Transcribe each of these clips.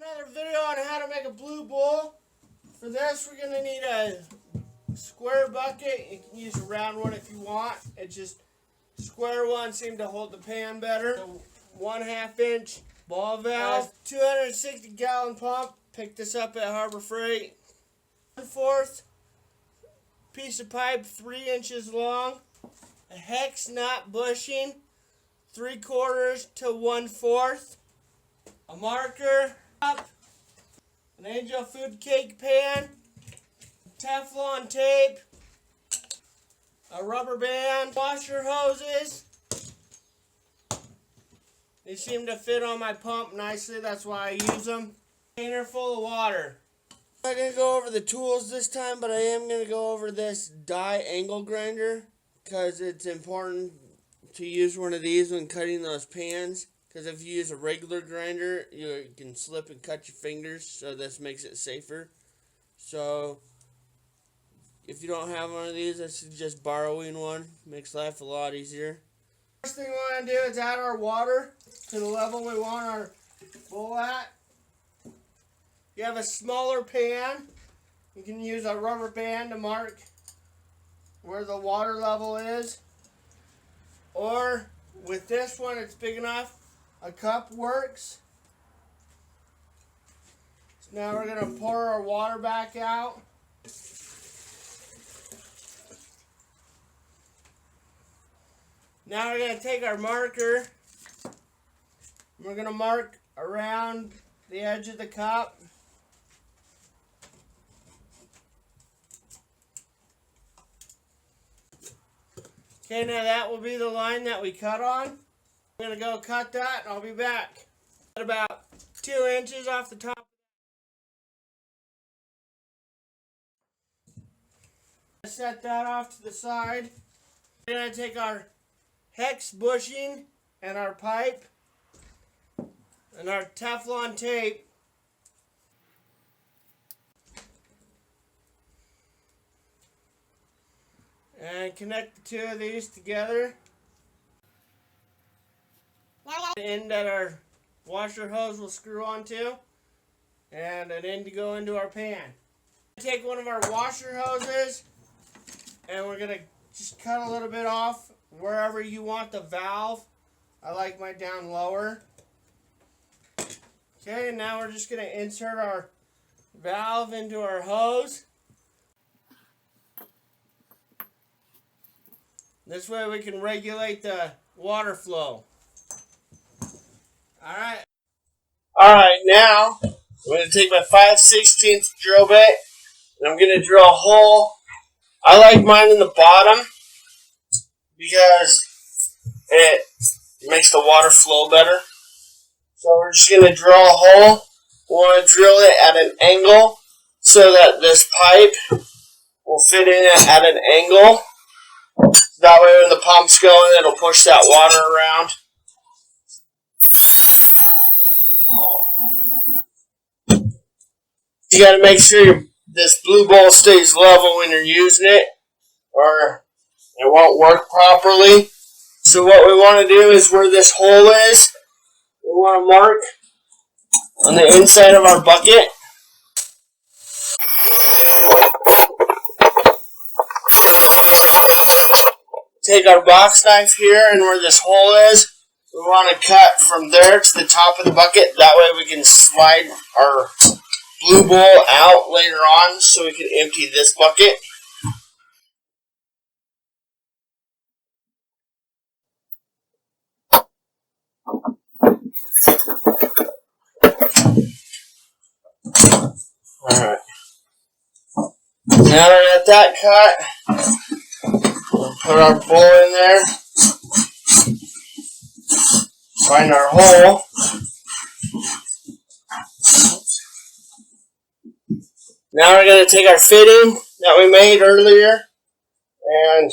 Another video on how to make a blue bowl. For this, we're going to need a square bucket. You can use a round one if you want. It's just square ones seem to hold the pan better. So 1/2 inch ball valve, 260 gallon pump. Picked this up at Harbor Freight. 1/4 piece of pipe, 3 inches long. A hex nut bushing, 3/4 to 1/4. A marker, an Angel Food cake pan, Teflon tape, a rubber band, washer hoses. They seem to fit on my pump nicely, that's why I use them. Container full of water. I'm not going to go over the tools this time, but I am going to go over this die angle grinder because it's important to use one of these when cutting those pans. Because if you use a regular grinder, you can slip and cut your fingers, so this makes it safer. So, if you don't have one of these, I suggest borrowing one. Makes life a lot easier. First thing we want to do is add our water to the level we want our bowl at. If you have a smaller pan, you can use a rubber band to mark where the water level is. Or, with this one, it's big enough. A cup works. So now we're going to pour our water back out. Now we're going to take our marker. We're going to mark around the edge of the cup. Okay, now that will be the line that we cut on. I'm going to go cut that and I'll be back. At about 2 inches off the top. Set that off to the side. We're going to take our hex bushing and our pipe and our Teflon tape. And connect the two of these together. The end that our washer hose will screw onto, and an end to go into our pan. Take one of our washer hoses, and we're going to just cut a little bit off wherever you want the valve. I like mine down lower. Okay, and now we're just going to insert our valve into our hose. This way we can regulate the water flow. Alright, now I'm going to take my 5/16 drill bit and I'm going to drill a hole. I like mine in the bottom because it makes the water flow better. So we're just going to drill a hole. We want to drill it at an angle so that this pipe will fit in at an angle. That way when the pump's going, it'll push that water around. You got to make sure this blue bowl stays level when you're using it, or it won't work properly. So what we want to do is where this hole is, we want to mark on the inside of our bucket. Take our box knife here, and where this hole is, we want to cut from there to the top of the bucket. That way we can slide our blue bowl out later on so we can empty this bucket. Alright. Now that I got that cut, we'll put our bowl in there. Find our hole. Now we're going to take our fitting that we made earlier and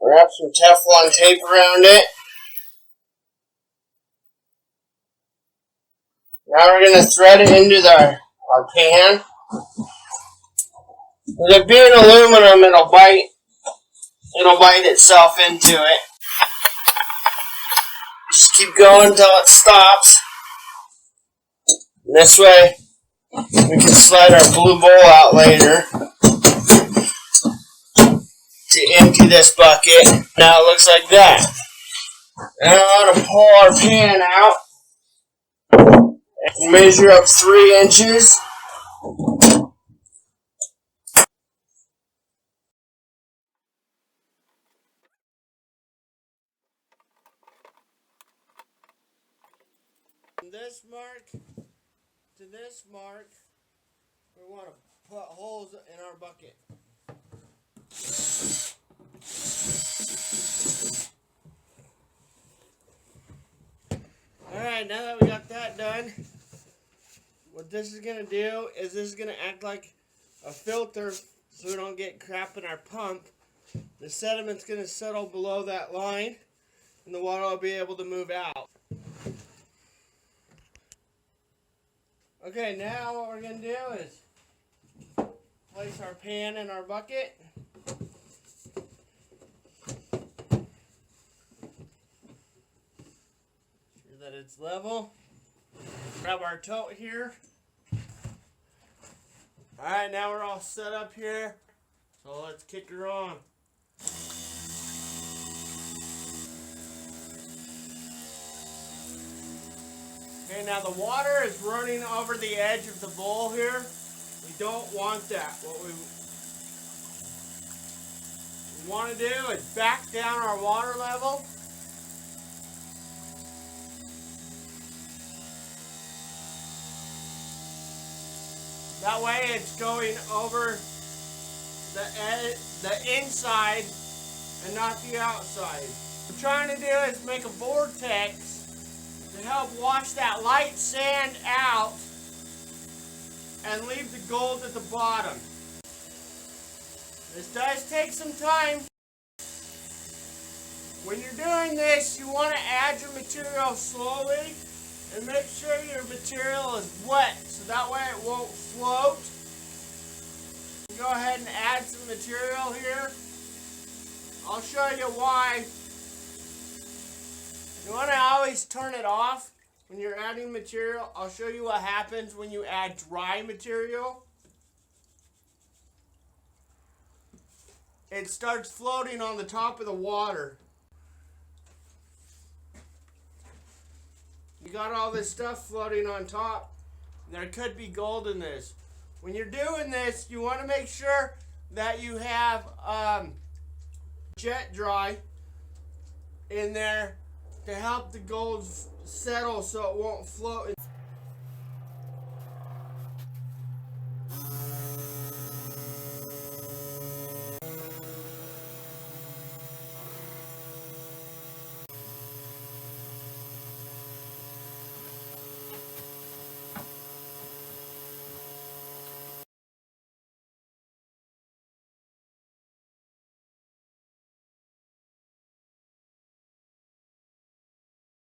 wrap some Teflon tape around it. Now we're going to thread it into our pan. With it being aluminum, it'll bite itself into it. Just keep going until it stops. This way, we can slide our blue bowl out later to empty this bucket. Now it looks like that. Now I want to pull our pan out and measure up 3 inches. From this mark to this mark, we want to put holes in our bucket. Alright, now that we got that done, what this is going to do is this is going to act like a filter so we don't get crap in our pump. The sediment's going to settle below that line and the water will be able to move out. Okay, now what we're going to do is place our pan in our bucket. Sure that it's level. Grab our tote here. Alright, now we're all set up here. So let's kick her on. Okay, now the water is running over the edge of the bowl here. We don't want that. What we want to do is back down our water level. That way it's going over the inside and not the outside. What we're trying to do is make a vortex to help wash that light sand out and leave the gold at the bottom. This does take some time. When you're doing this, you want to add your material slowly and make sure your material is wet so that way it won't float. Go ahead and add some material here. I'll show you why. You want to always turn it off when you're adding material. I'll show you what happens when you add dry material. It starts floating on the top of the water. You got all this stuff floating on top. There could be gold in this. When you're doing this, you want to make sure that you have jet dry in there to help the gold settle so it won't float.